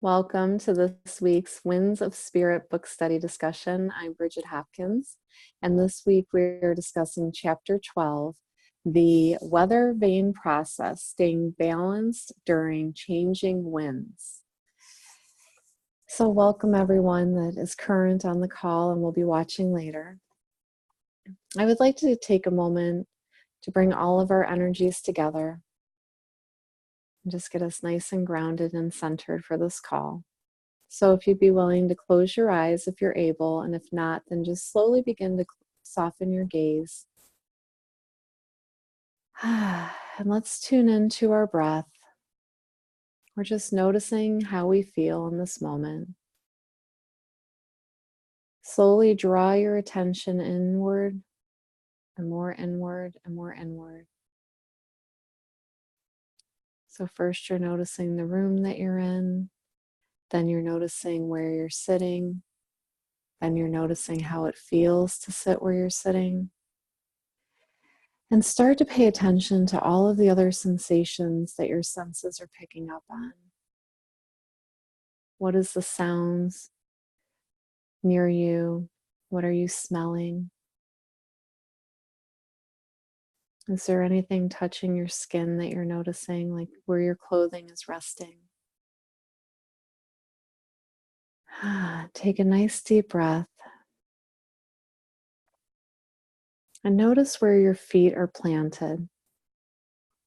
Welcome to this week's Winds of Spirit book study discussion. I'm Bridget Hopkins, and this week we're discussing Chapter 12, the weather vane process, staying balanced during changing winds. So welcome everyone that is current on the call and will be watching later. I would like to take a moment to bring all of our energies together and just get us nice and grounded and centered for this call. So if you'd be willing to close your eyes if you're able, and if not, then just slowly begin to soften your gaze. And let's tune into our breath. We're just noticing how we feel in this moment. Slowly draw your attention inward, and more inward, and more inward. So first you're noticing the room that you're in. Then you're noticing where you're sitting. Then you're noticing how it feels to sit where you're sitting. And start to pay attention to all of the other sensations that your senses are picking up on. What is the sounds near you? What are you smelling? Is there anything touching your skin that you're noticing, like where your clothing is resting? Take a nice deep breath. And notice where your feet are planted.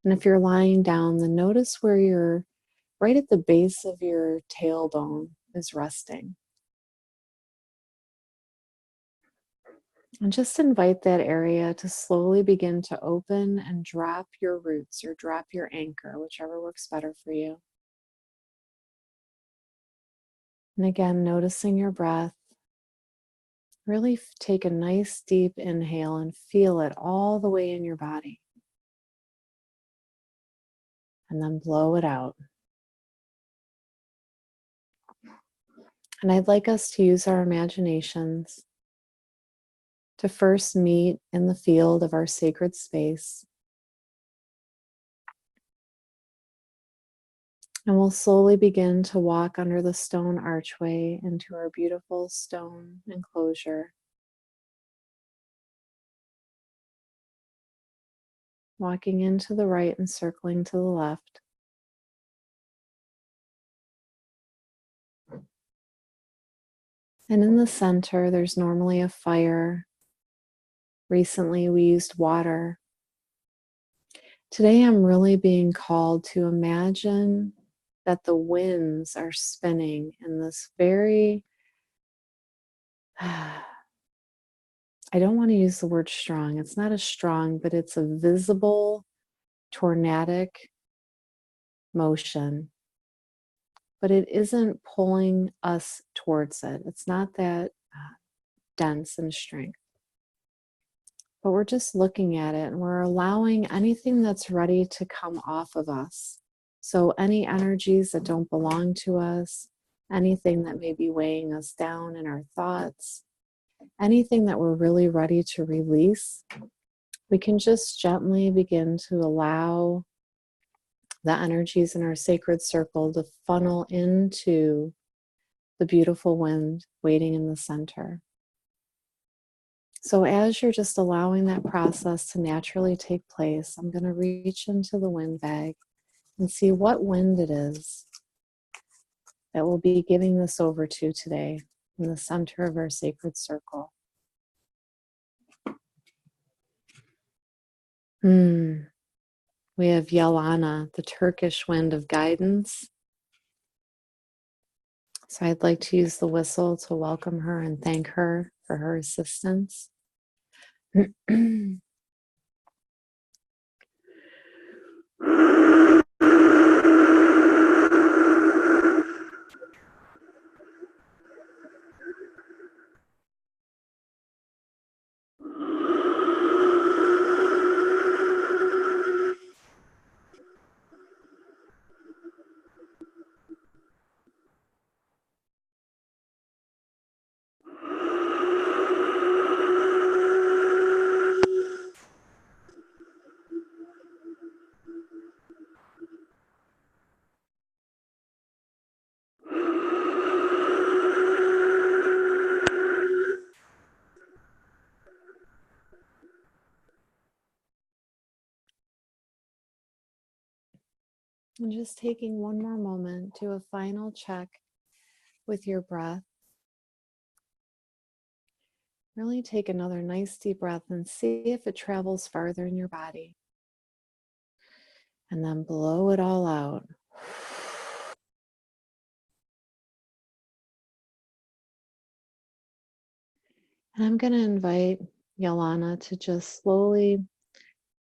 And if you're lying down, then notice where you're right at the base of your tailbone is resting. And just invite that area to slowly begin to open and drop your roots or drop your anchor, whichever works better for you. And again, noticing your breath. Really take a nice deep inhale and feel it all the way in your body. And then blow it out. And I'd like us to use our imaginations to first meet in the field of our sacred space. And we'll slowly begin to walk under the stone archway into our beautiful stone enclosure. Walking into the right and circling to the left. And in the center, there's normally a fire. Recently, we used water. Today, I'm really being called to imagine that the winds are spinning in this very, I don't want to use the word strong. It's not as strong, but it's a visible, tornadic motion. But it isn't pulling us towards it. It's not that dense in strength. But we're just looking at it and we're allowing anything that's ready to come off of us. So any energies that don't belong to us, anything that may be weighing us down in our thoughts, anything that we're really ready to release, we can just gently begin to allow the energies in our sacred circle to funnel into the beautiful wind waiting in the center. So as you're just allowing that process to naturally take place, I'm going to reach into the wind bag and see what wind it is that we'll be giving this over to today in the center of our sacred circle. We have Yelana, the Turkish wind of guidance. So I'd like to use the whistle to welcome her and thank her for her assistance. And just taking one more moment, do a final check with your breath. Really take another nice deep breath and see if it travels farther in your body. And then blow it all out. And I'm going to invite Yelena to just slowly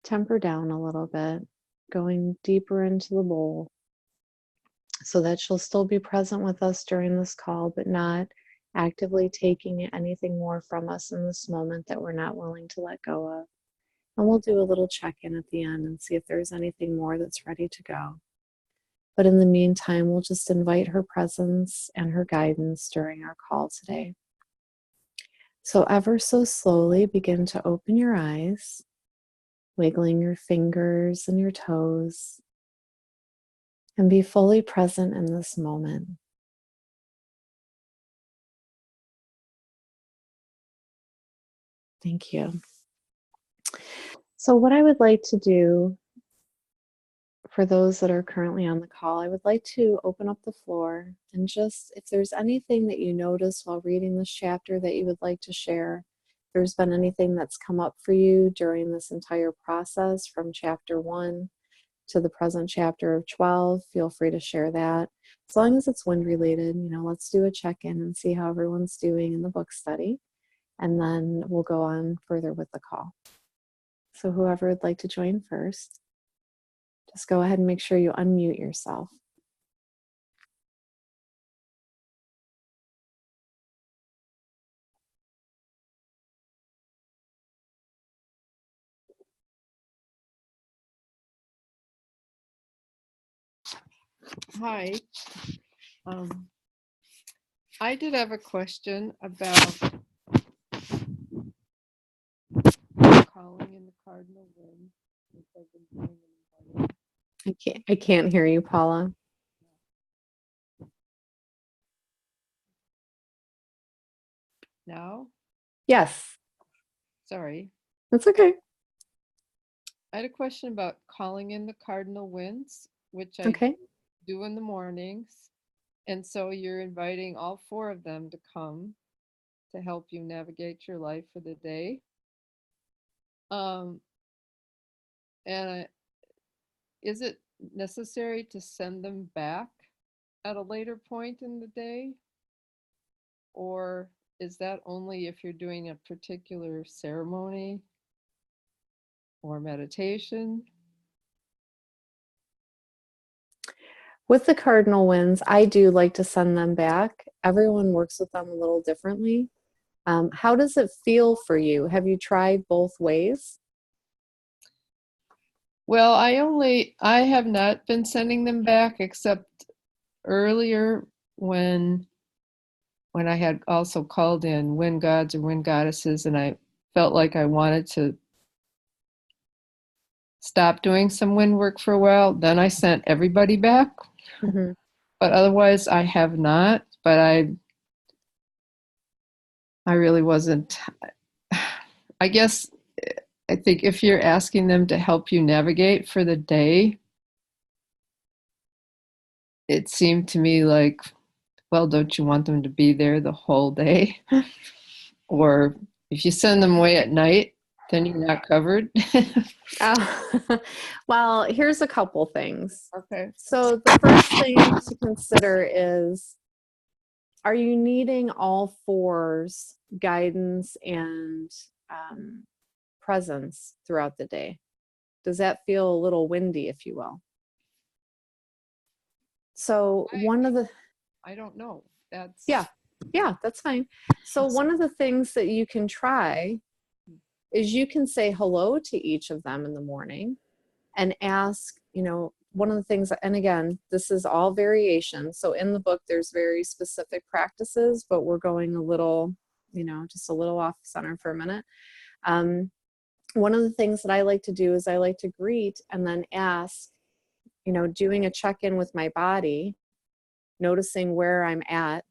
temper down a little bit, going deeper into the bowl, so that she'll still be present with us during this call, but not actively taking anything more from us in this moment that we're not willing to let go of. And we'll do a little check-in at the end and see if there's anything more that's ready to go. But in the meantime, we'll just invite her presence and her guidance during our call today. So ever so slowly begin to open your eyes, wiggling your fingers and your toes, and be fully present in this moment. Thank you. So what I would like to do for those that are currently on the call, I would like to open up the floor and just, if there's anything that you notice while reading this chapter that you would like to share, if there's been anything that's come up for you during this entire process from chapter 1 to the present chapter of 12, feel free to share that. As long as it's wind related, let's do a check-in and see how everyone's doing in the book study. And then we'll go on further with the call. So whoever would like to join first, just go ahead and make sure you unmute yourself. Hi. I did have a question about calling in the cardinal wind, which I've been doing in the morning. I can't hear you, Paula. Now? Yes. Sorry. That's okay. I had a question about calling in the cardinal winds, which I do in the mornings. And so you're inviting all 4 of them to come to help you navigate your life for the day. Is it necessary to send them back at a later point in the day? Or is that only if you're doing a particular ceremony or meditation? With the cardinal winds, I do like to send them back. Everyone works with them a little differently. How does it feel for you? Have you tried both ways? Well, I have not been sending them back except earlier when I had also called in wind gods or wind goddesses, and I felt like I wanted to stop doing some wind work for a while. Then I sent everybody back. Mm-hmm. But otherwise I have not, but I really wasn't. I guess I think if you're asking them to help you navigate for the day, it seemed to me like, well, don't you want them to be there the whole day? Or if you send them away at night, then you're not covered. Oh, well, here's a couple things. Okay. So the first thing to consider is, are you needing all 4's guidance and presence throughout the day? Does that feel a little windy, if you will? So I don't know. Yeah, that's fine. So one of the things that you can try is you can say hello to each of them in the morning and ask, one of the things, and again, this is all variation. So in the book, there's very specific practices, but we're going a little, just a little off center for a minute. One of the things that I like to do is I like to greet and then ask, doing a check-in with my body, noticing where I'm at,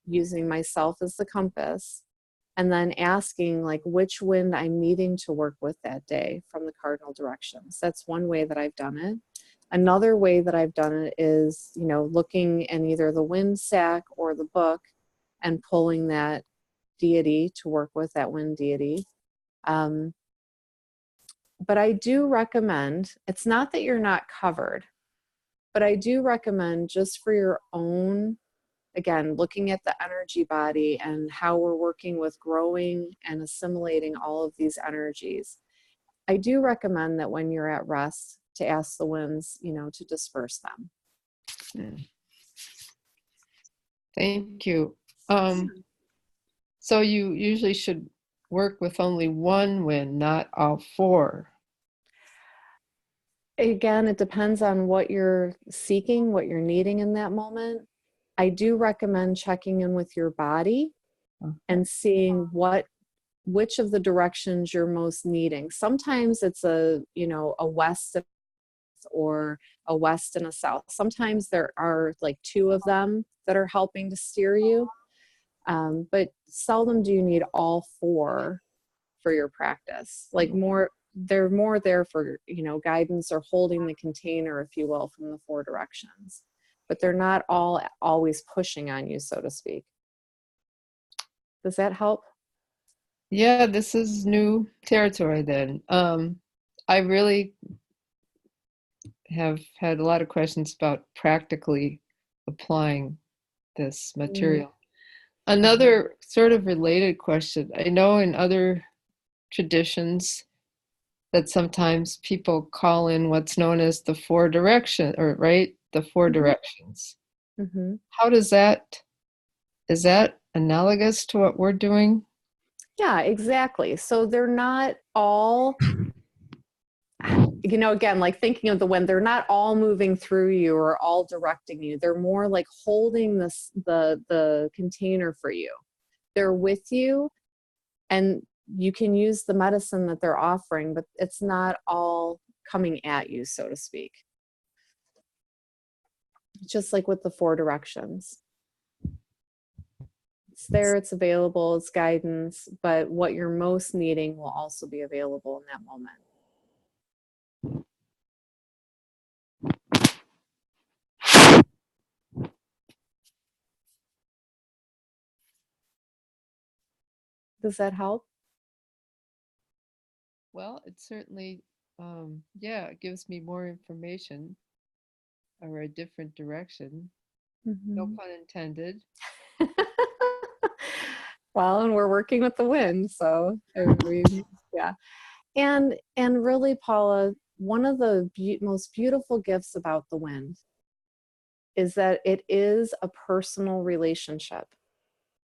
using myself as the compass, and then asking like which wind I'm needing to work with that day from the cardinal directions. That's one way that I've done it. Another way that I've done it is, looking in either the wind sack or the book and pulling that deity to work with, that wind deity. But I do recommend, it's not that you're not covered, but I do recommend, just for your own, again, looking at the energy body and how we're working with growing and assimilating all of these energies. I do recommend that when you're at rest, to ask the winds, to disperse them. Thank you. So you usually should work with only one wind, not all four. Again, it depends on what you're seeking, what you're needing in that moment. I do recommend checking in with your body and seeing which of the directions you're most needing. Sometimes it's a west or a west and a south. Sometimes there are like two of them that are helping to steer you. But seldom do you need all four for your practice. Like they're more there for, guidance or holding the container, if you will, from the four directions. But they're not all always pushing on you, so to speak. Does that help? Yeah, this is new territory then. I really have had a lot of questions about practically applying this material. Another sort of related question. I know in other traditions that sometimes people call in what's known as the four direction, or the four directions. How does is that analogous to what we're doing? Yeah, exactly. So they're not all, again, like thinking of the wind, they're not all moving through you or all directing you. They're more like holding the container for you. They're with you, and you can use the medicine that they're offering, but it's not all coming at you, so to speak. Just like with the four directions. It's there, it's available, it's guidance, but what you're most needing will also be available in that moment. Does that help? Well, it certainly, it gives me more information or a different direction. No pun intended. Well, and we're working with the wind, so yeah. And really, Paula, one of the most beautiful gifts about the wind is that it is a personal relationship.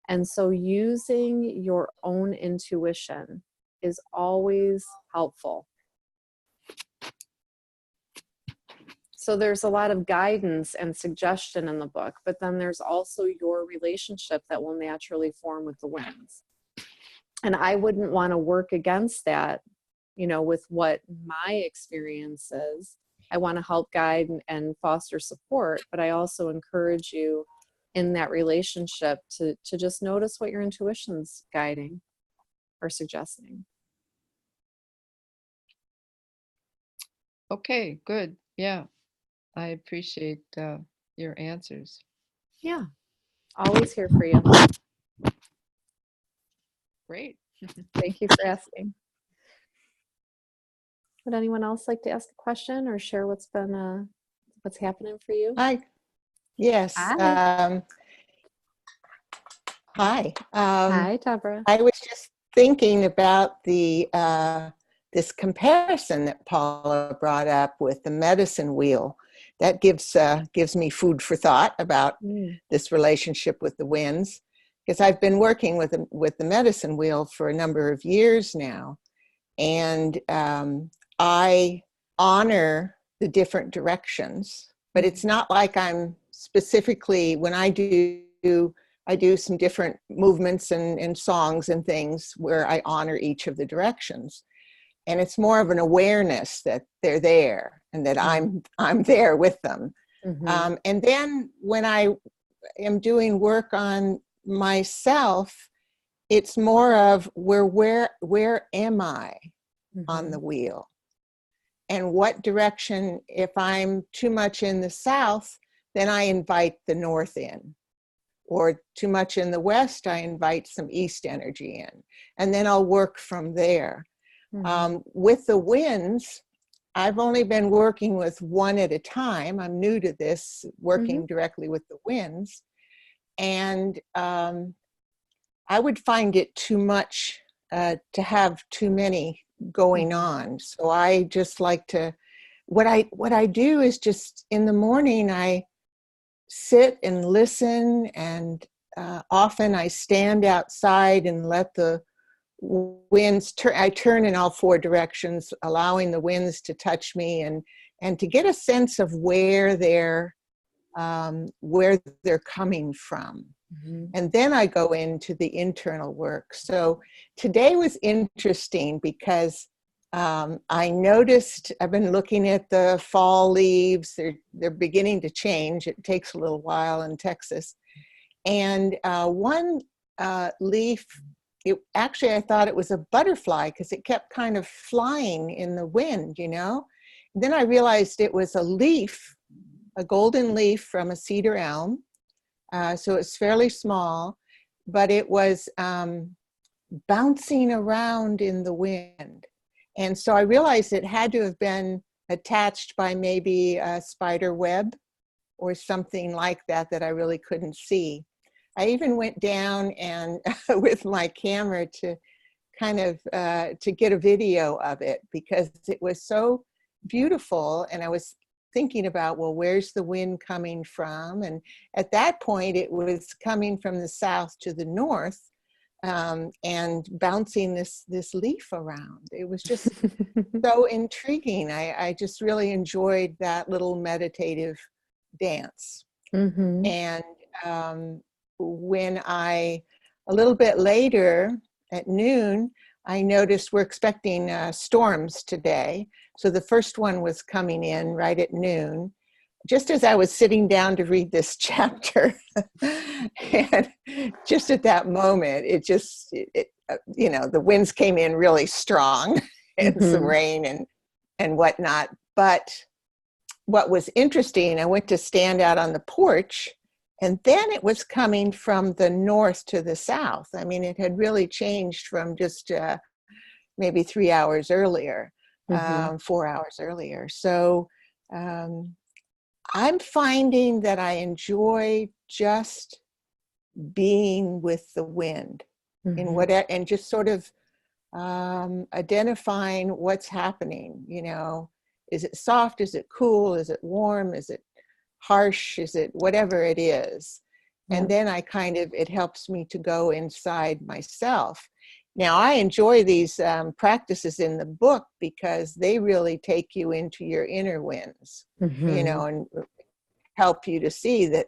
And so using your own intuition is always helpful. So there's a lot of guidance and suggestion in the book, but then there's also your relationship that will naturally form with the winds. And I wouldn't want to work against that, with what my experience is. I want to help guide and foster support, but I also encourage you in that relationship to just notice what your intuition's guiding or suggesting. Okay, good. Yeah, I appreciate your answers. Yeah, always here for you. Great. Thank you for asking. Would anyone else like to ask a question or share what's happening for you? Hi. Yes. Hi. Hi. Hi, Deborah. I was just thinking about this comparison that Paula brought up with the medicine wheel. That gives me food for thought about this relationship with the winds, because I've been working with the medicine wheel for a number of years now, and I honor the different directions, but it's not like I'm specifically, when I do some different movements and songs and things where I honor each of the directions. And it's more of an awareness that they're there and that I'm there with them. And then when I am doing work on myself, it's more of where am I on the wheel? and what direction, if I'm too much in the south, then I invite the north in. Or too much in the west, I invite some east energy in. And then I'll work from there. With the winds, I've only been working with one at a time. I'm new to this, working directly with the winds. And I would find it too much to have too many going on. So I just like to, what I do is just in the morning, I sit and listen, and often I stand outside and let the winds turn. I turn in all four directions, allowing the winds to touch me and to get a sense of where they're coming from. And then I go into the internal work. So today was interesting because I noticed, I've been looking at the fall leaves. They're beginning to change. It takes a little while in Texas. And one leaf, actually I thought it was a butterfly because it kept kind of flying in the wind, you know. And then I realized it was a leaf, a golden leaf from a cedar elm. So it's fairly small, but it was bouncing around in the wind. And so I realized it had to have been attached by maybe a spider web or something like that that I really couldn't see. I even went down and with my camera to kind of to get a video of it because it was so beautiful. And I was thinking about, well, where's the wind coming from? And at that point, it was coming from the south to the north and bouncing this leaf around. It was just so intriguing. I just really enjoyed that little meditative dance. And when a little bit later at noon, I noticed we're expecting storms today. So the first one was coming in right at noon, just as I was sitting down to read this chapter. And just at that moment, you know, the winds came in really strong and some rain and whatnot. But what was interesting, I went to stand out on the porch, and then it was coming from the north to the south. I mean, it had really changed from just maybe 3 hours earlier, 4 hours earlier. So I'm finding that I enjoy just being with the wind and just sort of identifying what's happening. You know, is it soft? Is it cool? Is it warm? Is it harsh? Is it whatever it is? And then it helps me to go inside myself. Now, I enjoy these practices in the book because they really take you into your inner winds, you know, and help you to see that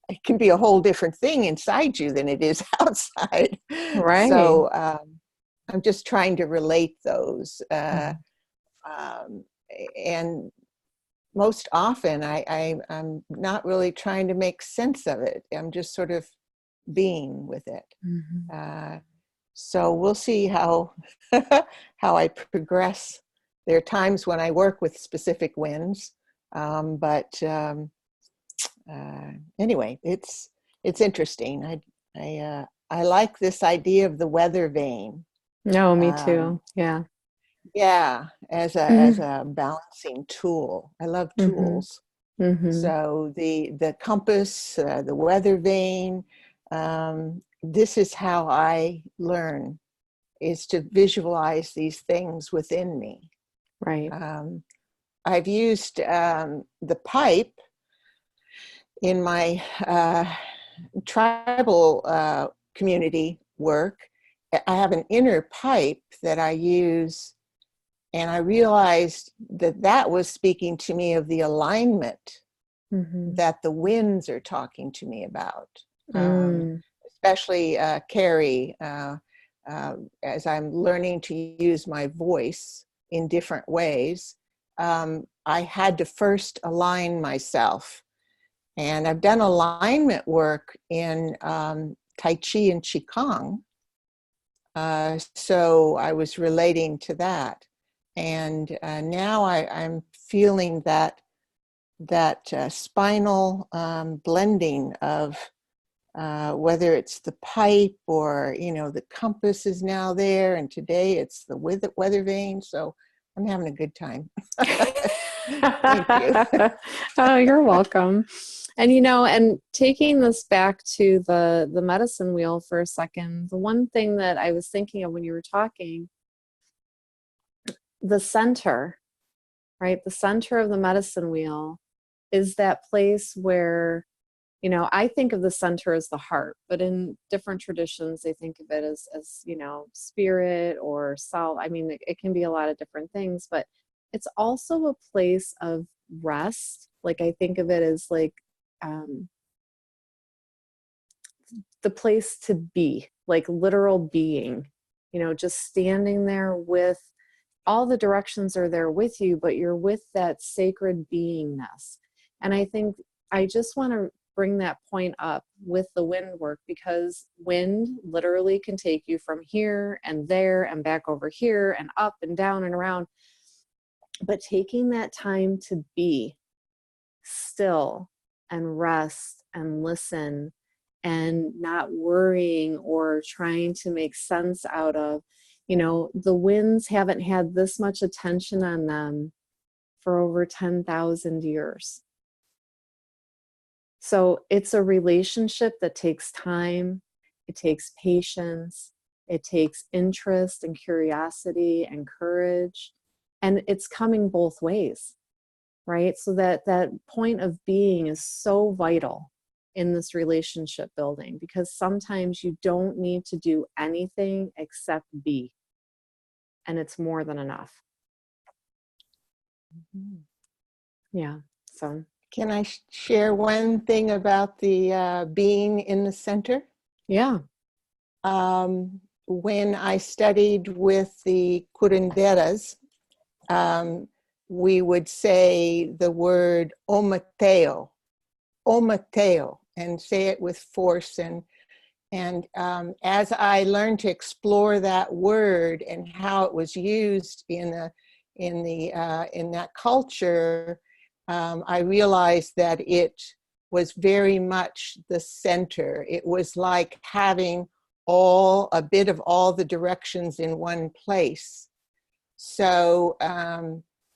it can be a whole different thing inside you than it is outside. Right. So I'm just trying to relate those. And most often I'm not really trying to make sense of it. I'm just sort of being with it. So we'll see how I progress. There are times when I work with specific winds, but anyway, it's interesting. I like this idea of the weather vane. No, me too. Yeah. Yeah, as a balancing tool. I love tools. So the compass, the weather vane. This is how I learn, is to visualize these things within me. Right. I've used the pipe in my tribal community work. I have an inner pipe that I use, and I realized that was speaking to me of the alignment that the winds are talking to me about. Especially Carrie, as I'm learning to use my voice in different ways, I had to first align myself. And I've done alignment work in Tai Chi and Qigong. So I was relating to that. And now I'm feeling that spinal blending of whether it's the pipe or, the compass is now there, and today it's the weather vane. So I'm having a good time. Thank you. Oh, you're welcome. And and taking this back to the medicine wheel for a second, the one thing that I was thinking of when you were talking, the center, right? The center of the medicine wheel is that place where, I think of the center as the heart, but in different traditions, they think of it as spirit or self. I mean, it can be a lot of different things, but it's also a place of rest. Like, I think of it as like the place to be, like literal being, just standing there with all the directions are there with you, but you're with that sacred beingness. And I think I just want to bring that point up with the wind work, because wind literally can take you from here and there and back over here and up and down and around. But taking that time to be still and rest and listen and not worrying or trying to make sense out of, the winds haven't had this much attention on them for over 10,000 years. So it's a relationship that takes time, it takes patience, it takes interest and curiosity and courage, and it's coming both ways, right? So that point of being is so vital in this relationship building, because sometimes you don't need to do anything except be, and it's more than enough. Mm-hmm. Yeah. So can I share one thing about the being in the center? Yeah. When I studied with the curanderas, we would say the word omateo, and say it with force. And as I learned to explore that word and how it was used in that culture, I realized that it was very much the center. It was like having a bit of all the directions in one place. So,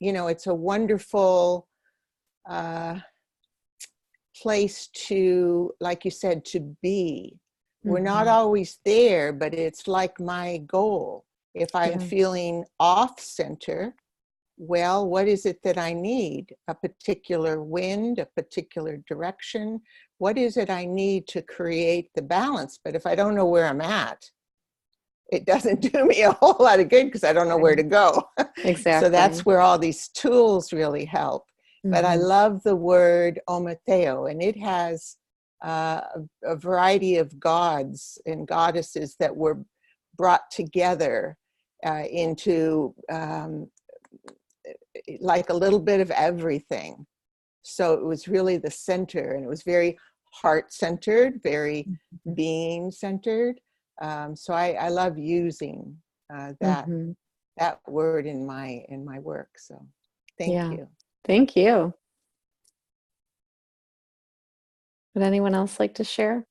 it's a wonderful place to, like you said, to be. We're not always there, but it's like my goal. If I'm feeling off center, well, what is it that I need? A particular wind, a particular direction? What is it I need to create the balance? But if I don't know where I'm at, it doesn't do me a whole lot of good, because I don't know where to go. Exactly. So that's where all these tools really help. But I love the word omateo, and it has a variety of gods and goddesses that were brought together into like a little bit of everything. So it was really the center, and it was very heart-centered, very being-centered. So I love using that word in my work. So thank you. Thank you. Would anyone else like to share?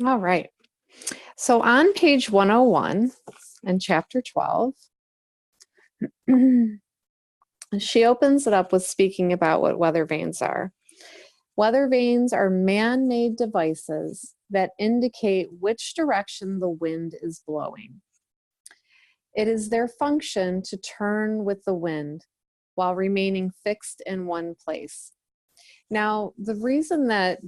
All right. So on page 101 in chapter 12, she opens it up with speaking about what weather vanes are. Weather vanes are man-made devices that indicate which direction the wind is blowing. It is their function to turn with the wind while remaining fixed in one place. Now, the reason that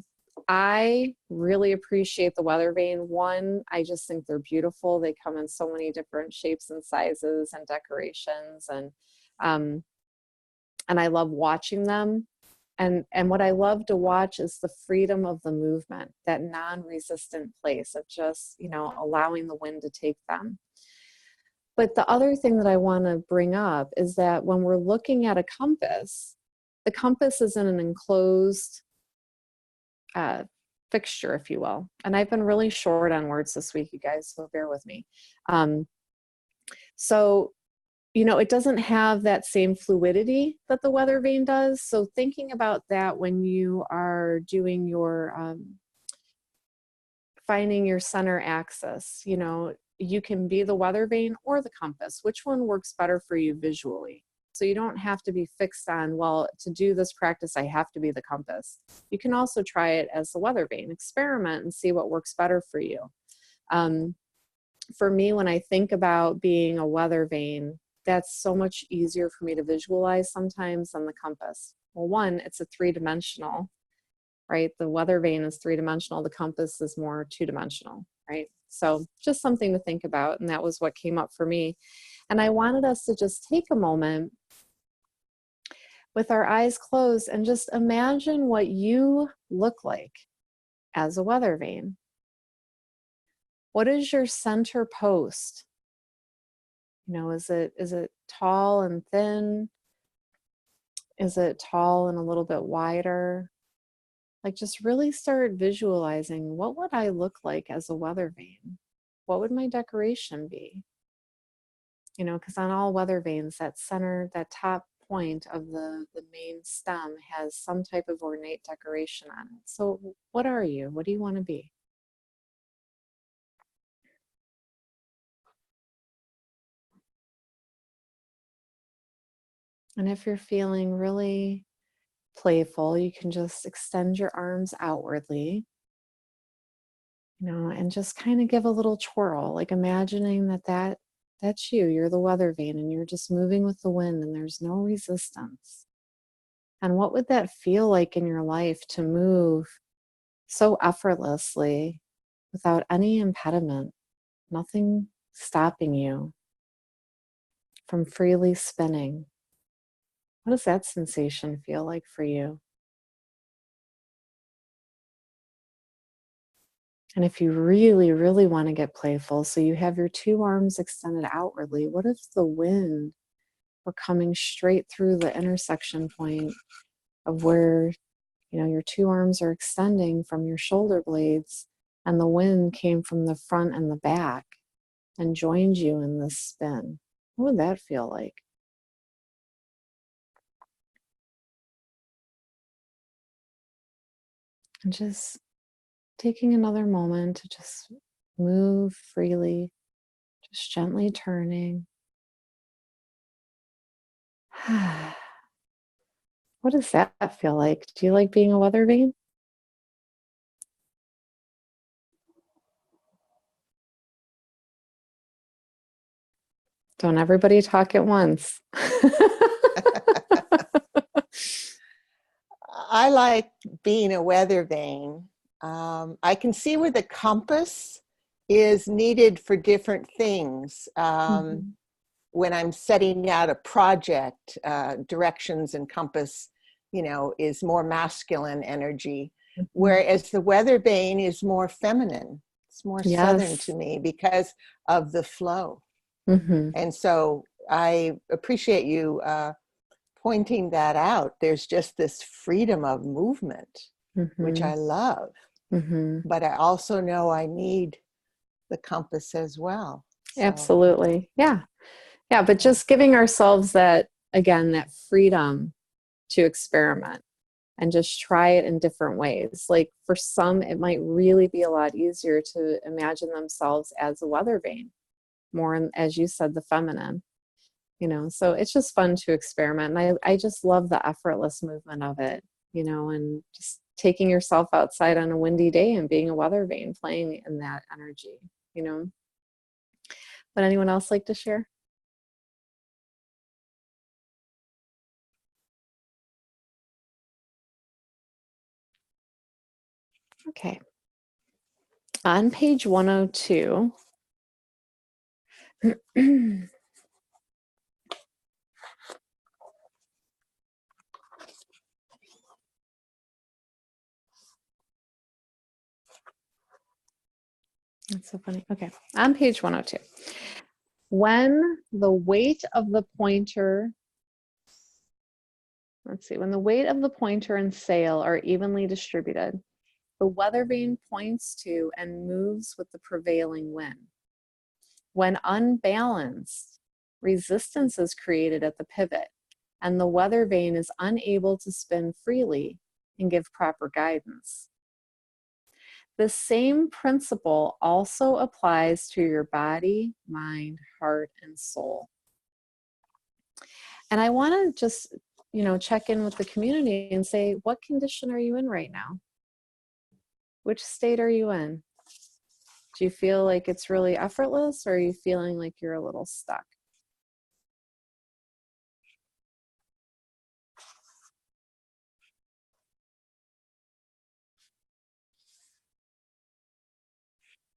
I really appreciate the weather vane, one, I just think they're beautiful. They come in so many different shapes and sizes and decorations, and I love watching them. And what I love to watch is the freedom of the movement, that non-resistant place of just, allowing the wind to take them. But the other thing that I want to bring up is that when we're looking at a compass, the compass is in an enclosed fixture, if you will. And I've been really short on words this week, you guys, so bear with me. So, you know, it doesn't have that same fluidity that the weather vane does. So thinking about that when you are doing your, finding your center axis, you know, you can be the weather vane or the compass. Which one works better for you visually? So you don't have to be fixed on, well, to do this practice, I have to be the compass. You can also try it as the weather vane. Experiment and see what works better for you. For me, when I think about being a weather vane, that's so much easier for me to visualize sometimes than the compass. Well, one, it's a three-dimensional, right? The weather vane is three-dimensional. The compass is more two-dimensional, right? So just something to think about. And that was what came up for me. And I wanted us to just take a moment with our eyes closed and just imagine what you look like as a weather vane. What is your center post? You know, is it tall and thin? Is it tall and a little bit wider? Like, just really start visualizing, what would I look like as a weather vane? What would my decoration be? You know, because on all weather vanes, that center, that top point of the main stem has some type of ornate decoration on it. So what are you? What do you want to be? And if you're feeling really playful, you can just extend your arms outwardly, you know, and just kind of give a little twirl, like imagining that's you, you're the weather vane, and you're just moving with the wind and there's no resistance. And what would that feel like in your life to move so effortlessly without any impediment, nothing stopping you from freely spinning? What does that sensation feel like for you? And if you really, really want to get playful, so you have your two arms extended outwardly, what if the wind were coming straight through the intersection point of where, you know, your two arms are extending from your shoulder blades, and the wind came from the front and the back and joined you in this spin? What would that feel like? And just taking another moment to just move freely, just gently turning. What does that feel like? Do you like being a weather vane? Don't everybody talk at once. I like being a weather vane. I can see where the compass is needed for different things. Mhm. When I'm setting out a project, directions and compass, you know, is more masculine energy, Mhm. whereas the weather vane is more feminine. It's more southern Yes. to me because of the flow. Mhm. And so I appreciate you pointing that out. There's just this freedom of movement, which I Mhm. love, Mhm. but I also know I need the compass as well. So, Absolutely. Yeah. Yeah, but yeah. just giving ourselves that, again, that freedom to experiment and just try it in different ways. Like for some, it might really be a lot easier to imagine themselves as a weather vane, more in, as you said, the feminine, you know. So it's just fun to experiment. And I just love the effortless movement of it, you know, and just taking yourself outside on a windy day and being a weather vane, playing in that energy, you know. Would anyone else like to share? Okay. On page 102, that's so funny. Okay. On page 102, when the weight of the pointer, let's see, when the weight of the pointer and sail are evenly distributed, the weather vane points to and moves with the prevailing wind. When unbalanced, resistance is created at the pivot, and the weather vane is unable to spin freely and give proper guidance. The same principle also applies to your body, mind, heart, and soul. And I want to just, check in with the community and say, what condition are you in right now? Which state are you in? Do you feel like it's really effortless, or are you feeling like you're a little stuck?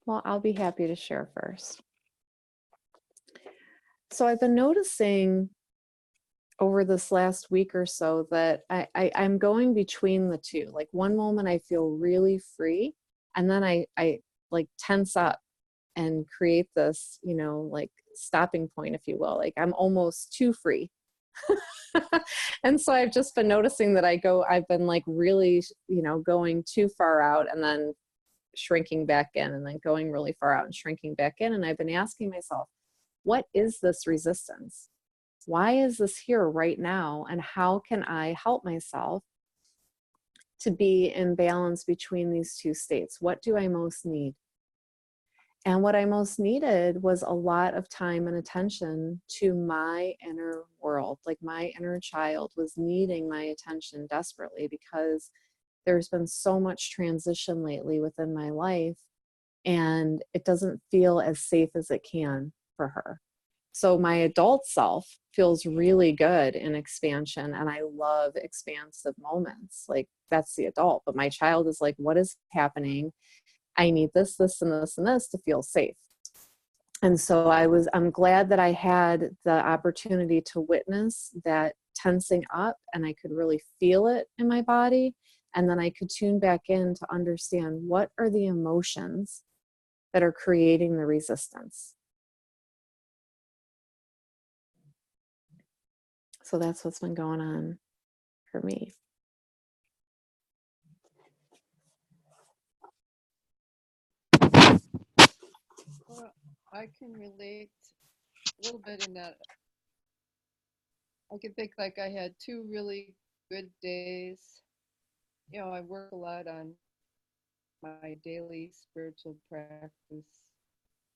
Well, I'll be happy to share first. So I've been noticing over this last week or so that I'm going between the two. Like one moment I feel really free, and then I like tense up and create this, like stopping point, if you will. Like I'm almost too free. And so I've just been noticing that I've been like really, going too far out and then shrinking back in, and then going really far out and shrinking back in. And I've been asking myself, what is this resistance? Why is this here right now? And how can I help myself to be in balance between these two states? What do I most need? And what I most needed was a lot of time and attention to my inner world. Like my inner child was needing my attention desperately, because there's been so much transition lately within my life, and it doesn't feel as safe as it can for her. So my adult self feels really good in expansion, and I love expansive moments. Like that's the adult. But my child is like, what is happening? I need this, this, and this, and this to feel safe. And so I'm glad that I had the opportunity to witness that tensing up, and I could really feel it in my body. And then I could tune back in to understand, what are the emotions that are creating the resistance. So that's what's been going on for me. Well, I can relate a little bit in that. I can think like I had 2 really good days. I work a lot on my daily spiritual practice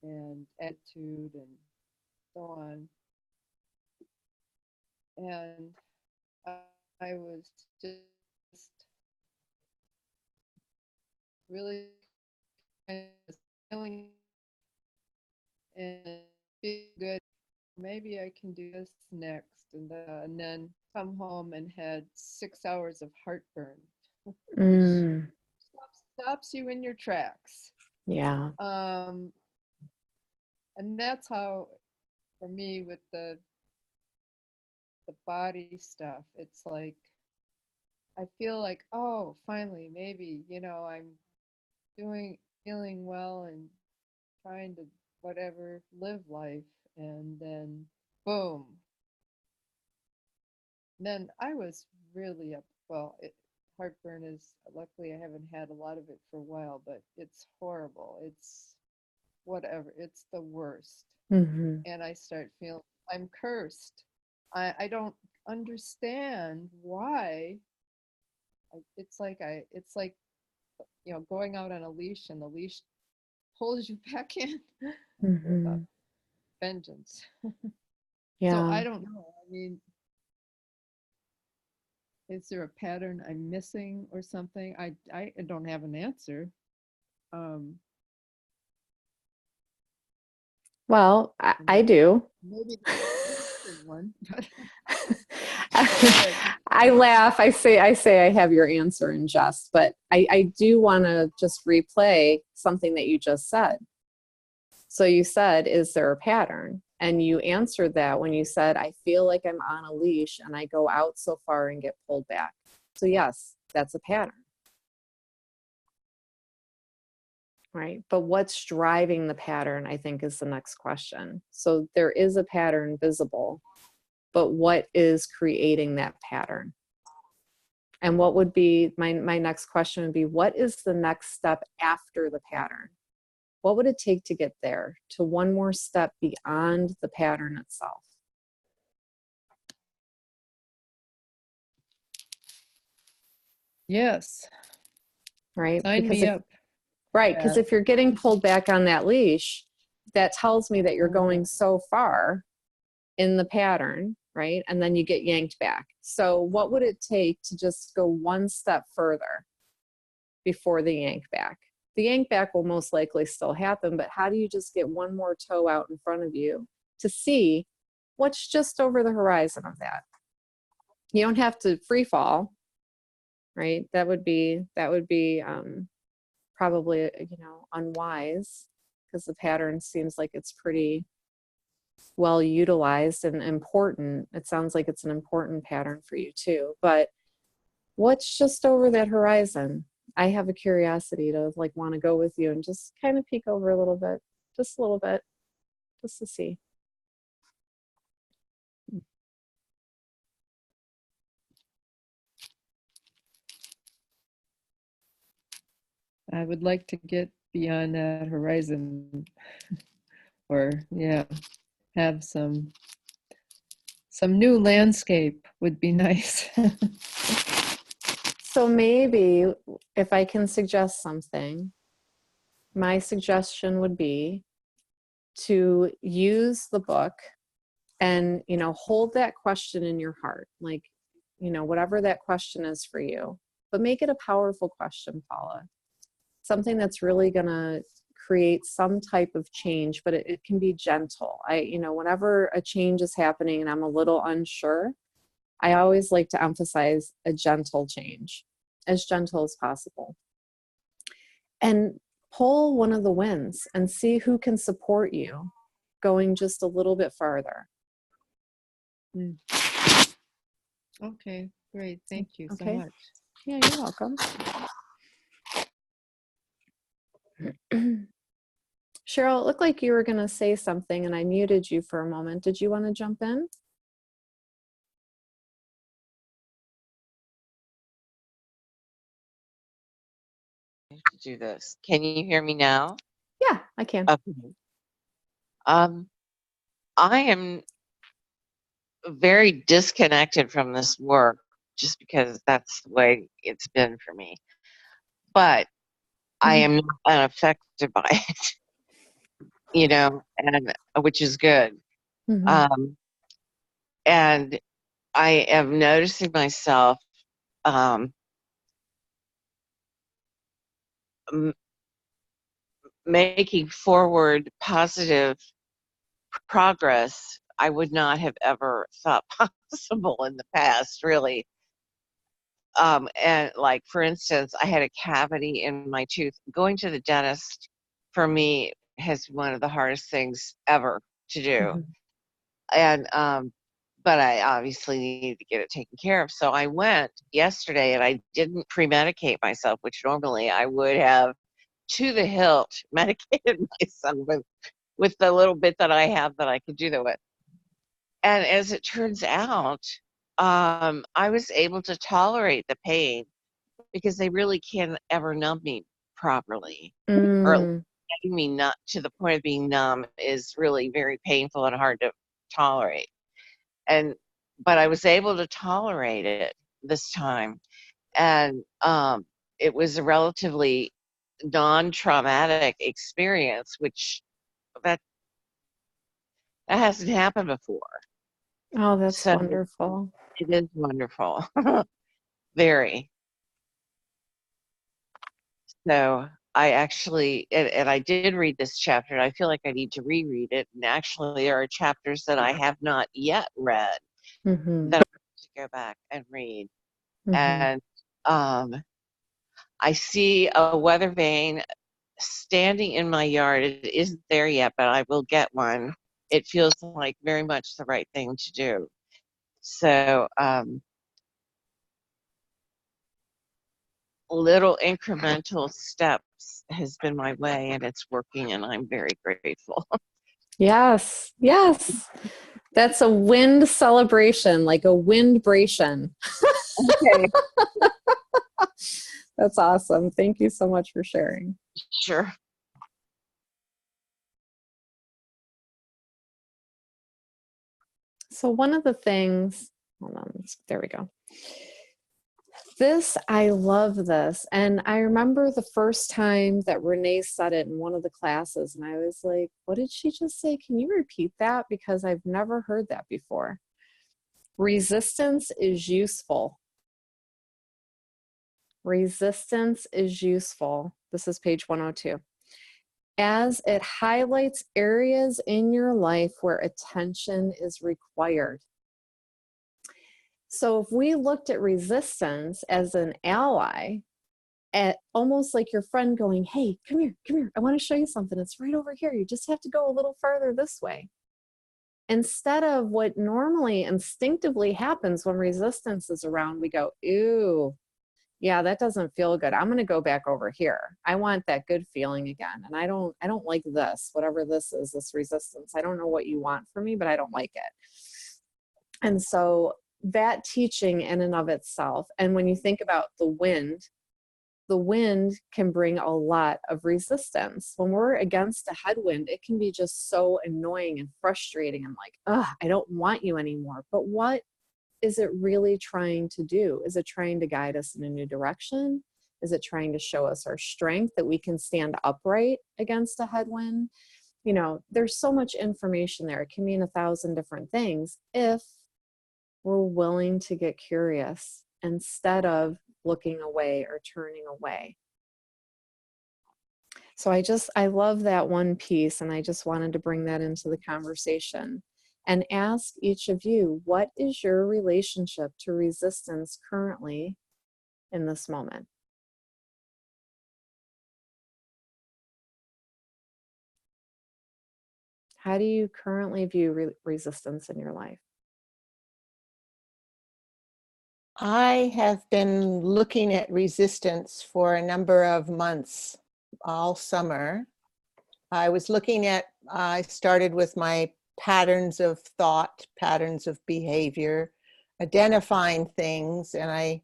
and attitude and so on. And I was just really kind of feeling and feel good. Maybe I can do this next, and then come home and had 6 hours of heartburn. Mm, Stops you in your tracks. yeah. And that's how, for me, with the body stuff, it's like I feel like, oh, finally, maybe, I'm feeling well and trying to whatever live life, and then boom. Then I was really up. Well, heartburn is, luckily I haven't had a lot of it for a while, but it's horrible. It's whatever. It's the worst. Mm-hmm. And I start feeling I'm cursed. I don't understand why. It's like going out on a leash, and the leash pulls you back in with a Mm-hmm. vengeance. So Yeah. I don't know. I mean, is there a pattern I'm missing or something? I don't have an answer. Well, I do. Maybe there's one. I laugh. I say I have your answer in jest, but I do want to just replay something that you just said. So you said, is there a pattern? And you answered that when you said, I feel like I'm on a leash and I go out so far and get pulled back. So yes, that's a pattern. Right? But what's driving the pattern, I think, is the next question. So there is a pattern visible, but what is creating that pattern? And what would be my next question would be, what is the next step after the pattern? What would it take to get there, to one more step beyond the pattern itself? Yes. Right? Sign Because me if, up. right, because Yeah. if you're getting pulled back on that leash, that tells me that you're going so far in the pattern, right? And then you get yanked back. So what would it take to just go one step further before the yank back? The yank back will most likely still happen, but how do you just get one more toe out in front of you to see what's just over the horizon of that? You don't have to free fall, right? That would be probably, unwise, because the pattern seems like it's pretty well utilized and important. It sounds like it's an important pattern for you too. But what's just over that horizon? I have a curiosity to want to go with you and just kind of peek over a little bit, just a little bit, just to see. I would like to get beyond that horizon, or yeah, have some new landscape would be nice. So maybe if I can suggest something, my suggestion would be to use the book and, hold that question in your heart, whatever that question is for you, but make it a powerful question, Paula. Something that's really going to create some type of change, but it can be gentle. Whenever a change is happening and I'm a little unsure, I always like to emphasize a gentle change, as gentle as possible. And pull one of the winds and see who can support you going just a little bit farther. Okay, great. Thank you so Okay. much. Yeah, you're welcome. Cheryl, it looked like you were going to say something and I muted you for a moment. Did you want to jump in? To do this. Can you hear me now? Yeah, I can. Okay. I am very disconnected from this work just because that's the way it's been for me. But I am not unaffected by it, and which is good. Mm-hmm. And I am noticing myself making forward positive progress I would not have ever thought possible in the past, really. And like, for instance, I had a cavity in my tooth. Going to the dentist for me has been one of the hardest things ever to do. Mm-hmm. And, but I obviously needed to get it taken care of. So I went yesterday and I didn't pre-medicate myself, which normally I would have to the hilt medicated myself with the little bit that I have that I could do that with. And as it turns out, I was able to tolerate the pain because they really can't ever numb me properly, or at least getting me not to the point of being numb is really very painful and hard to tolerate. But I was able to tolerate it this time, and it was a relatively non-traumatic experience, which that hasn't happened before. Oh, that's So wonderful. it is wonderful. Very. So I actually, and I did read this chapter, and I feel like I need to reread it. And actually, there are chapters that I have not yet read Mm-hmm. that I have to go back and read. Mm-hmm. And I see a weather vane standing in my yard. It isn't there yet, but I will get one. It feels like very much the right thing to do. So, little incremental steps has been my way, and it's working, and I'm very grateful. Yes, yes. That's a wind celebration, like a windbration. Okay. That's awesome. Thank you so much for sharing. Sure. So one of the things, hold on, there we go. This, I love this. And I remember the first time that Renee said it in one of the classes, and I was like, what did she just say? Can you repeat that? Because I've never heard that before. Resistance is useful. Resistance is useful. This is page 102. As it highlights areas in your life where attention is required. So if we looked at resistance as an ally, at almost like your friend going, hey, come here, I want to show you something. It's right over here. You just have to go a little farther this way. Instead of what normally instinctively happens when resistance is around, we go, ooh, yeah, that doesn't feel good. I'm going to go back over here. I want that good feeling again. And I don't like this, whatever this is, this resistance. I don't know what you want from me, but I don't like it. And so that teaching in and of itself, and when you think about the wind can bring a lot of resistance. When we're against a headwind, it can be just so annoying and frustrating and like, ugh, I don't want you anymore. But what is it really trying to do? Is it trying to guide us in a new direction? Is it trying to show us our strength, that we can stand upright against a headwind? You know, there's so much information there. It can mean 1,000 different things if we're willing to get curious instead of looking away or turning away. So I love that one piece, and I just wanted to bring that into the conversation and ask each of you, what is your relationship to resistance currently in this moment? How do you currently view resistance in your life? I have been looking at resistance for a number of months, all summer. I started with my patterns of thought, patterns of behavior, identifying things, and I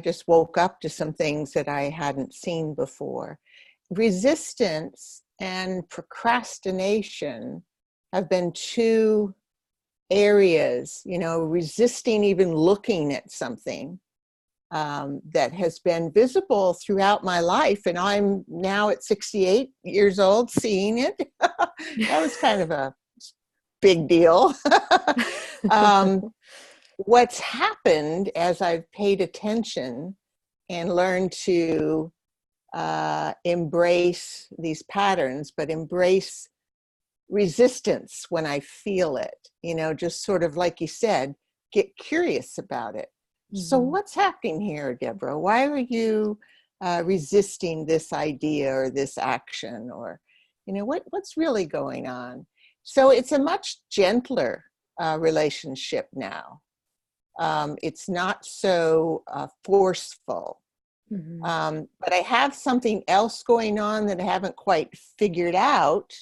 just woke up to some things that I hadn't seen before. Resistance and procrastination have been two areas, resisting even looking at something that has been visible throughout my life. And I'm now at 68 years old seeing it. That was kind of a big deal. What's happened as I've paid attention and learned to embrace these patterns, but embrace resistance when I feel it, just sort of like you said, get curious about it. Mm-hmm. So what's happening here, Deborah? Why are you resisting this idea or this action, or, what's really going on? So it's a much gentler relationship now. It's not so forceful. Mm-hmm. But I have something else going on that I haven't quite figured out.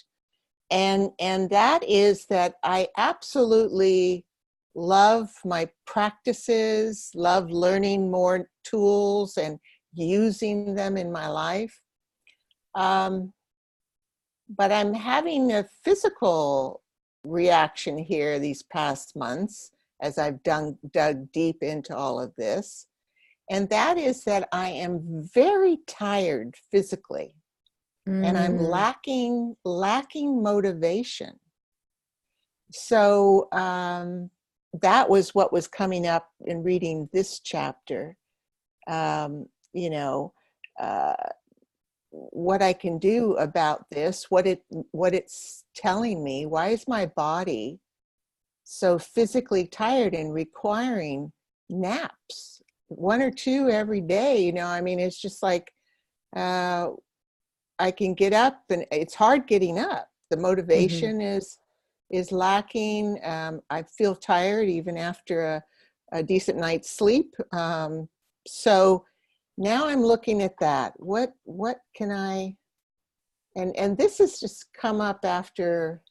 And that is that I absolutely love my practices, love learning more tools and using them in my life. But I'm having a physical reaction here these past months as I've dug deep into all of this. And that is that I am very tired physically. And I'm lacking motivation. So that was what was coming up in reading this chapter. What I can do about this, what it's telling me. Why is my body so physically tired and requiring naps, 1 or 2 every day? It's just like. I can get up, and it's hard getting up. The motivation is lacking. I feel tired even after a decent night's sleep. So now I'm looking at that. What can I? And this has just come up after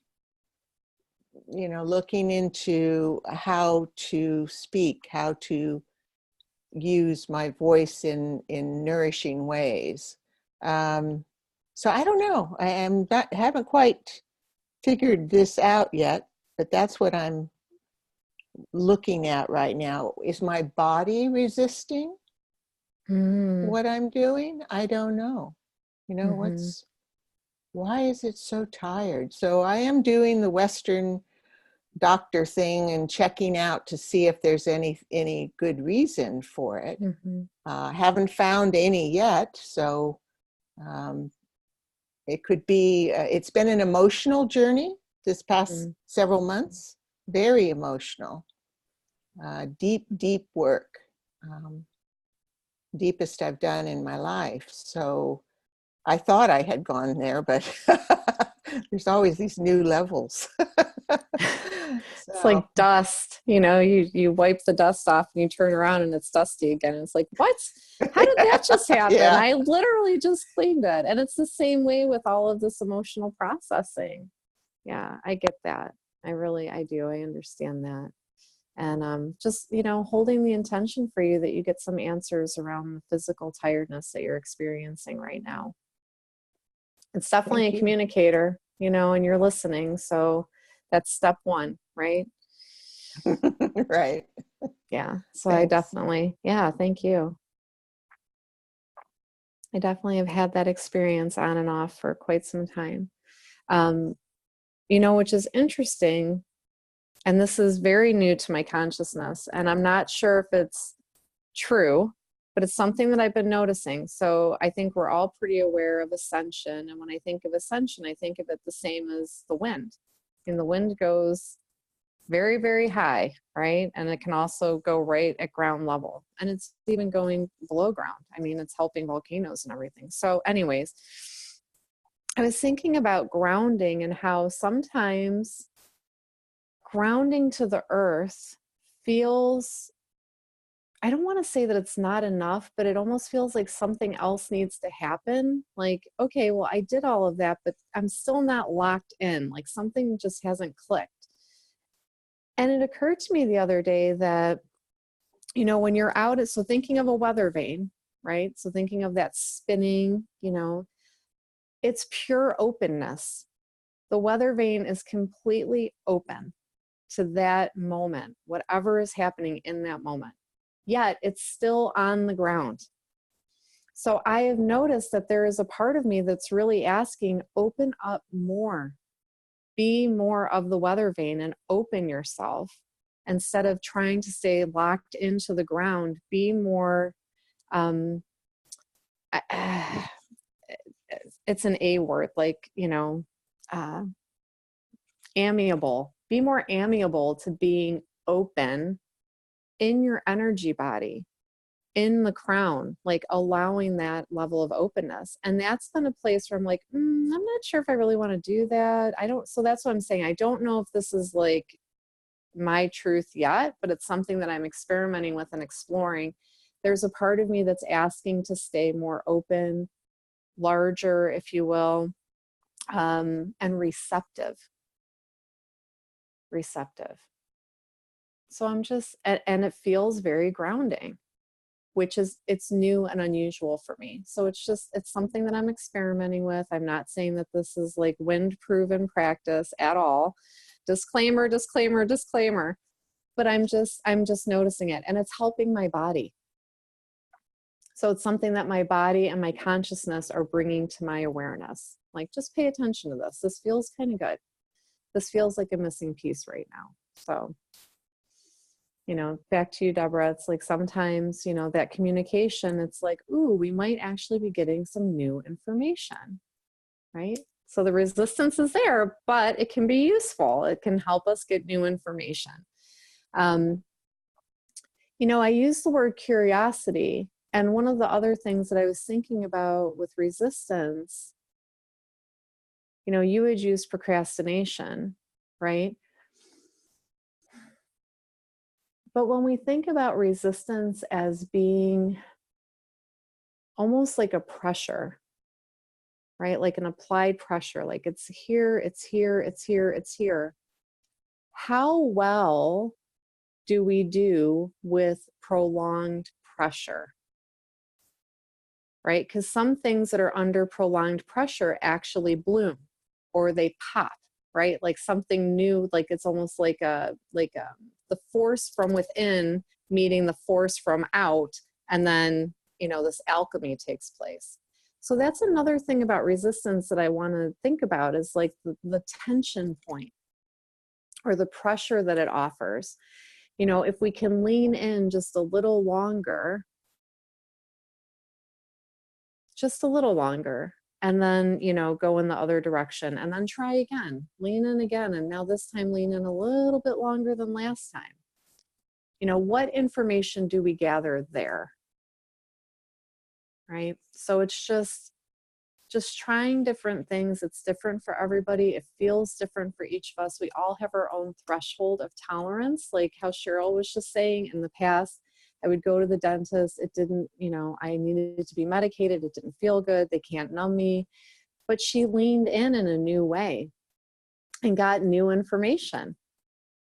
looking into how to speak, how to use my voice in nourishing ways. So I don't know. Haven't quite figured this out yet, but that's what I'm looking at right now. Is my body resisting what I'm doing? I don't know. Why is it so tired? So I am doing the Western doctor thing and checking out to see if there's any good reason for it. Haven't found any yet. So it could be, it's been an emotional journey this past several months, very emotional, deep work, deepest I've done in my life. So I thought I had gone there, but there's always these new levels. It's like dust, you wipe the dust off and you turn around and it's dusty again. It's like, what? How did that just happen? Yeah. I literally just cleaned it. And it's the same way with all of this emotional processing. Yeah, I get that. I do. I understand that. And just, holding the intention for you that you get some answers around the physical tiredness that you're experiencing right now. It's definitely a communicator, and you're listening. So that's step one, right? Right. Yeah. So Thanks. I definitely, thank you. I definitely have had that experience on and off for quite some time. Which is interesting. And this is very new to my consciousness. And I'm not sure if it's true, but it's something that I've been noticing. So I think we're all pretty aware of ascension. And when I think of ascension, I think of it the same as the wind. And the wind goes very, very high, right? And it can also go right at ground level. And it's even going below ground. I mean, it's helping volcanoes and everything. So anyways, I was thinking about grounding and how sometimes grounding to the earth feels, I don't want to say that it's not enough, but it almost feels like something else needs to happen. Like, okay, well, I did all of that, but I'm still not locked in. Like something just hasn't clicked. And it occurred to me the other day that, when you're out, so thinking of a weather vane, right? So thinking of that spinning, it's pure openness. The weather vane is completely open to that moment, whatever is happening in that moment. Yet it's still on the ground. So I have noticed that there is a part of me that's really asking, open up more. Be more of the weather vane and open yourself instead of trying to stay locked into the ground. Be more, it's an A word, like, amiable. Be more amiable to being open in your energy body, in the crown, like allowing that level of openness. And that's been a place where I'm like, I'm not sure if I really want to do that. So that's what I'm saying. I don't know if this is like my truth yet, but it's something that I'm experimenting with and exploring. There's a part of me that's asking to stay more open, larger, if you will, and receptive. So I'm just, and it feels very grounding, which is, it's new and unusual for me. So it's something that I'm experimenting with. I'm not saying that this is like wind proven practice at all. Disclaimer. But I'm just noticing it, and it's helping my body. So it's something that my body and my consciousness are bringing to my awareness. Like, just pay attention to this. This feels kind of good. This feels like a missing piece right now. So, back to you, Deborah. It's like sometimes, that communication, it's like, ooh, we might actually be getting some new information, right? So the resistance is there, but it can be useful. It can help us get new information. I use the word curiosity. And one of the other things that I was thinking about with resistance, you would use procrastination, right? But when we think about resistance as being almost like a pressure, right? Like an applied pressure, like it's here, it's here, it's here, it's here. how well do we do with prolonged pressure? Right? Because some things that are under prolonged pressure actually bloom or they pop, right? Like something new, like it's almost like the force from within meeting the force from out, and then, you know, this alchemy takes place. So that's another thing about resistance that I want to think about, is like the tension point or the pressure that it offers. You know, if we can lean in just a little longer, and then, you know, go in the other direction and then try again, lean in again. And now this time lean in a little bit longer than last time. You know, what information do we gather there? Right? So it's just trying different things. It's different for everybody. It feels different for each of us. We all have our own threshold of tolerance, like how Cheryl was just saying. In the past, I would go to the dentist. It didn't, you know, I needed to be medicated. It didn't feel good. They can't numb me. But she leaned in a new way and got new information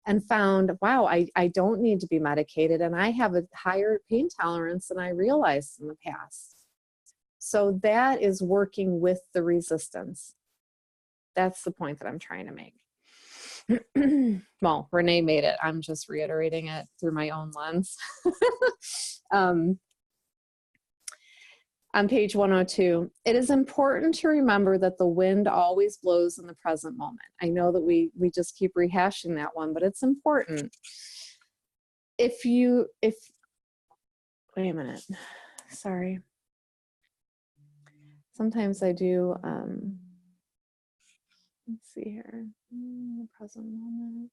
and found, wow, I don't need to be medicated. And I have a higher pain tolerance than I realized in the past. So that is working with the resistance. That's the point that I'm trying to make. Well, Renee made it. I'm just reiterating it through my own lens. On page 102, it is important to remember that the wind always blows in the present moment. I know that we just keep rehashing that one, but it's important. Wait a minute, sorry. Sometimes I do, let's see here, the present moment.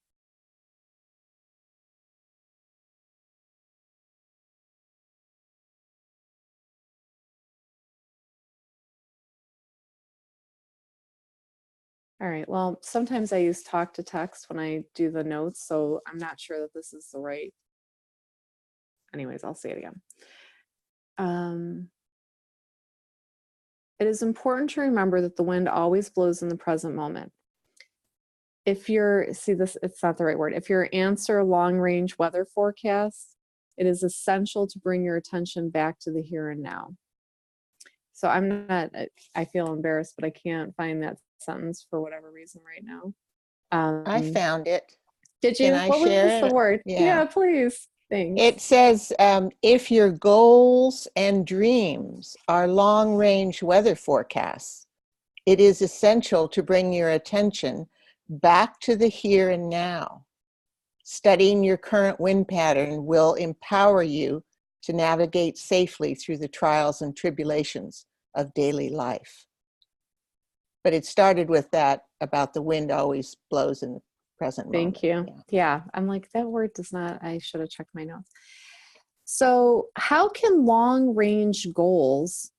All right, well, sometimes I use talk to text when I do the notes, so I'm not sure that this is the right. Anyways, I'll say it again. It is important to remember that the wind always blows in the present moment. If you're, see this, it's not the right word. If you're answer long-range weather forecast, it is essential to bring your attention back to the here and now. So I'm not, I feel embarrassed, but I can't find that sentence for whatever reason right now. I found it. Did you? Can I what share was the it? word? Yeah. Please. Thanks. It says, if your goals and dreams are long-range weather forecasts, it is essential to bring your attention back to the here and now. Studying your current wind pattern will empower you to navigate safely through the trials and tribulations of daily life. But it started with that about the wind always blows in the present moment. Thank you. Yeah, I'm like, that word does not, I should have checked my notes. So how can long range goals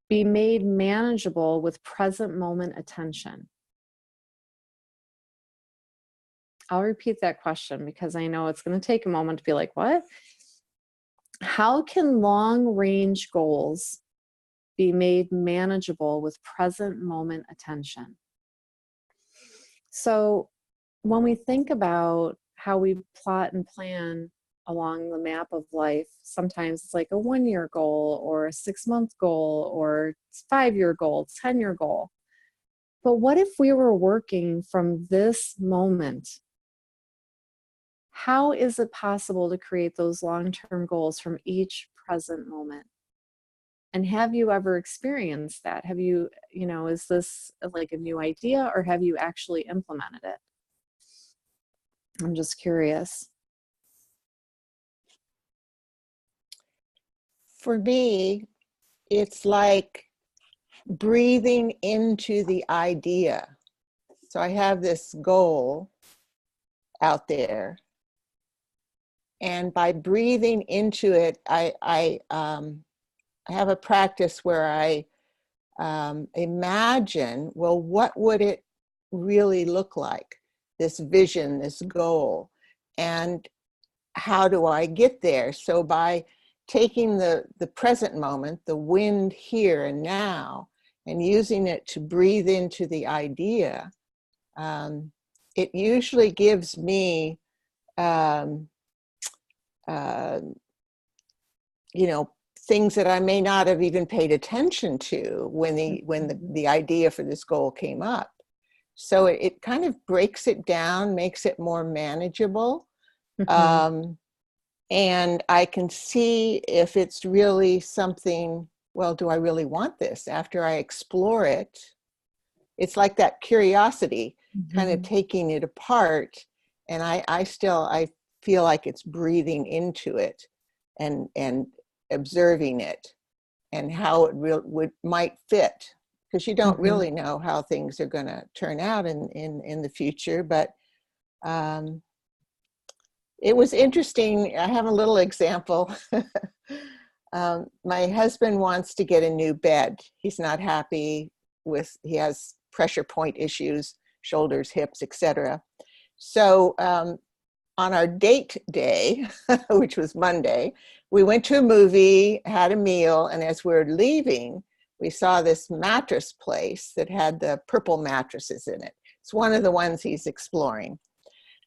be made manageable with present moment attention? I'll repeat that question because I know it's going to take a moment to be like, what? How can long range goals be made manageable with present moment attention? So when we think about how we plot and plan along the map of life, sometimes it's like a 1-year goal or a 6-month goal or 5-year goal, 10-year goal. But what if we were working from this moment? How is it possible to create those long-term goals from each present moment? And have you ever experienced that? Have you, is this like a new idea or have you actually implemented it? I'm just curious. For me, it's like breathing into the idea. So I have this goal out there, and by breathing into it, I have a practice where I imagine, well, what would it really look like? This vision, this goal, and how do I get there? So by taking the present moment, the wind here and now, and using it to breathe into the idea, it usually gives me, um, uh, you know, things that I may not have even paid attention to when the idea for this goal came up. So it kind of breaks it down, makes it more manageable. And I can see if it's really something, well, do I really want this? After I explore it, it's like that curiosity, kind of taking it apart. And I feel like it's breathing into it and observing it and how it might fit, because you don't really know how things are going to turn out in the future. But it was interesting. I have a little example. My husband wants to get a new bed. He's not happy he has pressure point issues, shoulders, hips, etc. So on our date day, which was Monday, we went to a movie, had a meal, and as we were leaving, we saw this mattress place that had the purple mattresses in it. It's one of the ones he's exploring.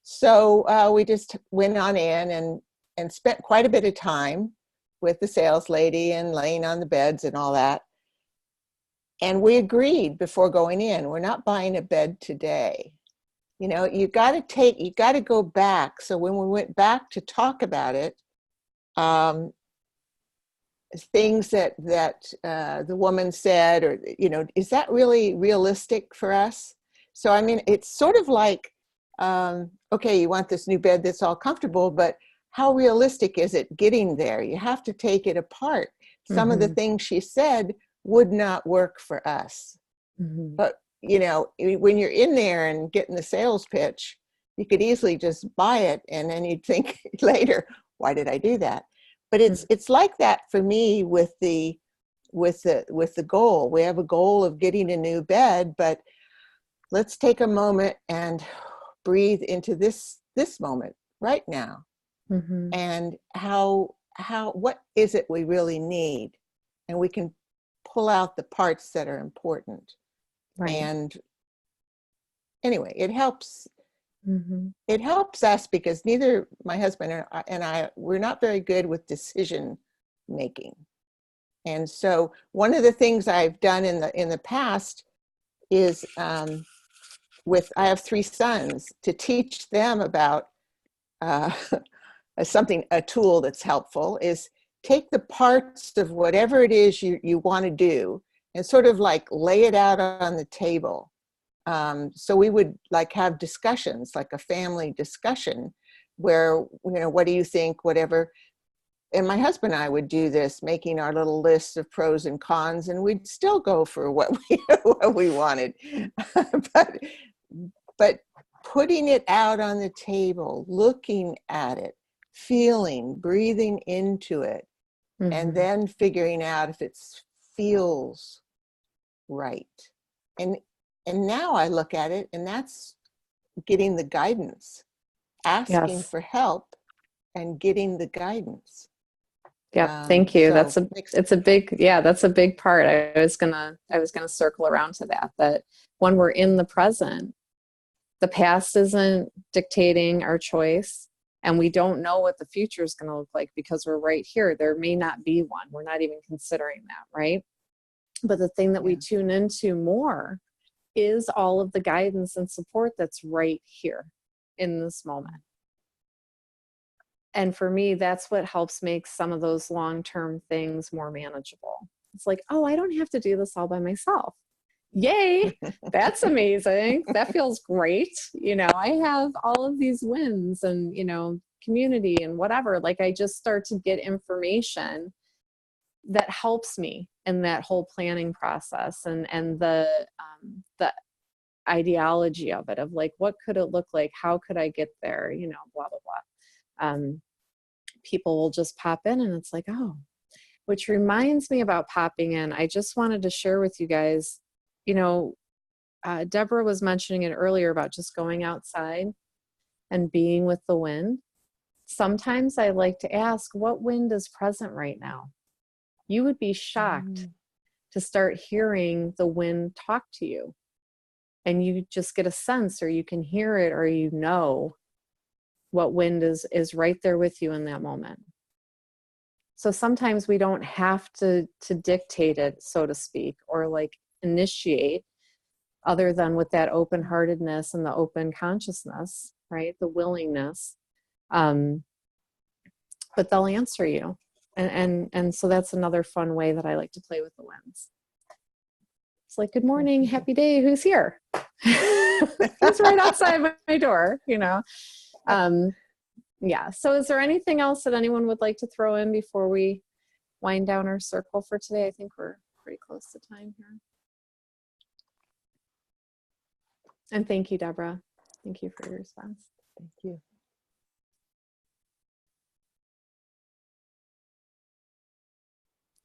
So we just went on in and spent quite a bit of time with the sales lady and laying on the beds and all that. And we agreed before going in, we're not buying a bed today. You know, you got to go back. So when we went back to talk about it, things that the woman said, or, you know, is that really realistic for us? So, I mean, it's sort of like, okay, you want this new bed that's all comfortable, but how realistic is it getting there? You have to take it apart. Some of the things she said would not work for us. But, you know, when you're in there and getting the sales pitch, you could easily just buy it, and then you'd think later, why did I do that? But it's like that for me with the goal. We have a goal of getting a new bed, but let's take a moment and breathe into this moment right now. And what is it we really need? And we can pull out the parts that are important. Right. And anyway, it helps. It helps us because neither my husband and I, we're not very good with decision making. And so one of the things I've done in the past is I have 3 sons, to teach them about a tool that's helpful is take the parts of whatever it is you want to do and sort of like lay it out on the table. So we would like have discussions, like a family discussion where, you know, what do you think, whatever. And my husband and I would do this, making our little list of pros and cons, and we'd still go for what we wanted. but putting it out on the table, looking at it, feeling, breathing into it, and then figuring out if it feels right. And now I look at it, and that's getting the guidance, asking for help and getting the guidance. Yeah, thank you. So that's a big part. I was gonna circle around to that when we're in the present, the past isn't dictating our choice, and we don't know what the future is going to look like because we're right here. There may not be one. We're not even considering that, right? But the thing that we tune into more is all of the guidance and support that's right here in this moment. And for me, that's what helps make some of those long-term things more manageable. It's like, oh, I don't have to do this all by myself. Yay, that's amazing. That feels great. You know, I have all of these wins and, you know, community and whatever. Like, I just start to get information that helps me in that whole planning process and the ideology of it, of like, what could it look like? How could I get there? You know, blah, blah, blah. People will just pop in and it's like, oh, which reminds me about popping in. I just wanted to share with you guys, you know, Deborah was mentioning it earlier about just going outside and being with the wind. Sometimes I like to ask, what wind is present right now? You would be shocked to start hearing the wind talk to you. and you just get a sense, or you can hear it, or you know what wind is right there with you in that moment. So sometimes we don't have to dictate it, so to speak, or like initiate, other than with that open-heartedness and the open consciousness, right? The willingness. But they'll answer you. And so that's another fun way that I like to play with the winds. It's like, good morning, happy day, who's here? Who's right outside my door, you know? Yeah, so is there anything else that anyone would like to throw in before we wind down our circle for today? I think we're pretty close to time here. And thank you, Deborah. Thank you for your response. Thank you.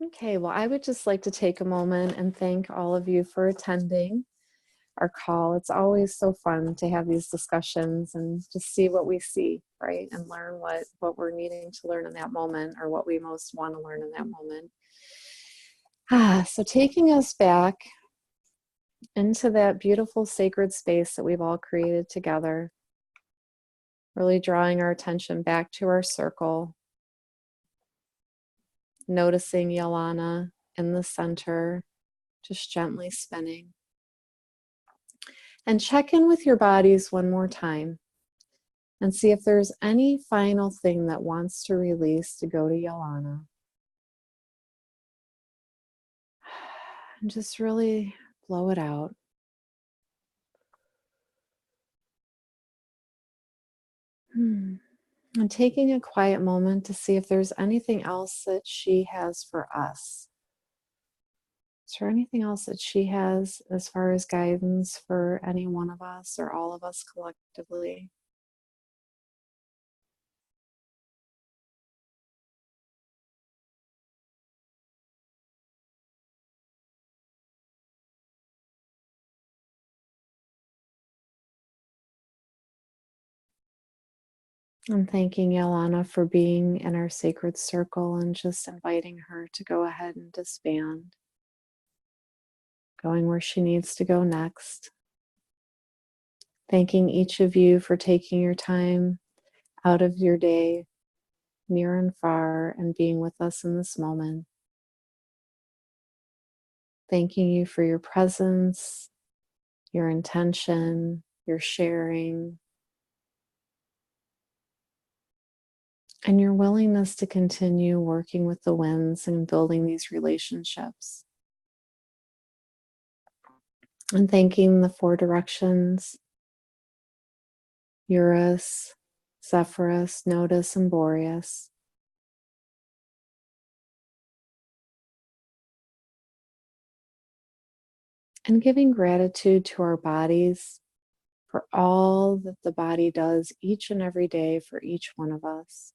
Okay, well, I would just like to take a moment and thank all of you for attending our call. It's always so fun to have these discussions and just see what we see, right? And learn what we're needing to learn in that moment, or what we most want to learn in that moment. So taking us back into that beautiful sacred space that we've all created together, really drawing our attention back to our circle, noticing Yelana in the center, just gently spinning. And check in with your bodies one more time and see if there's any final thing that wants to release to go to Yelana. And just really blow it out. And taking a quiet moment to see if there's anything else that she has for us. Is there anything else that she has as far as guidance for any one of us or all of us collectively? I'm thanking Yelana for being in our sacred circle and just inviting her to go ahead and disband, going where she needs to go next. Thanking each of you for taking your time out of your day, near and far, and being with us in this moment. Thanking you for your presence, your intention, your sharing, and your willingness to continue working with the winds and building these relationships. And thanking the four directions, Eurus, Zephyrus, Nodus, and Boreas. And giving gratitude to our bodies for all that the body does each and every day for each one of us.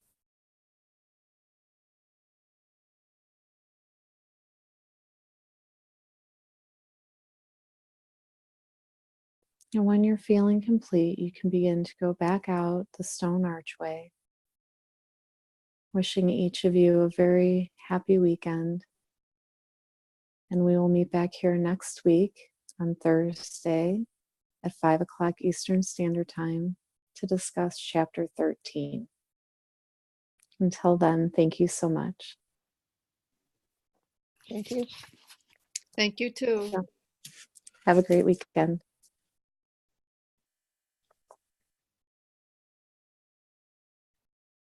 And when you're feeling complete, you can begin to go back out the stone archway. Wishing each of you a very happy weekend. And we will meet back here next week on Thursday at 5 o'clock Eastern Standard Time to discuss Chapter 13. Until then, thank you so much. Thank you. Thank you too. Have a great weekend.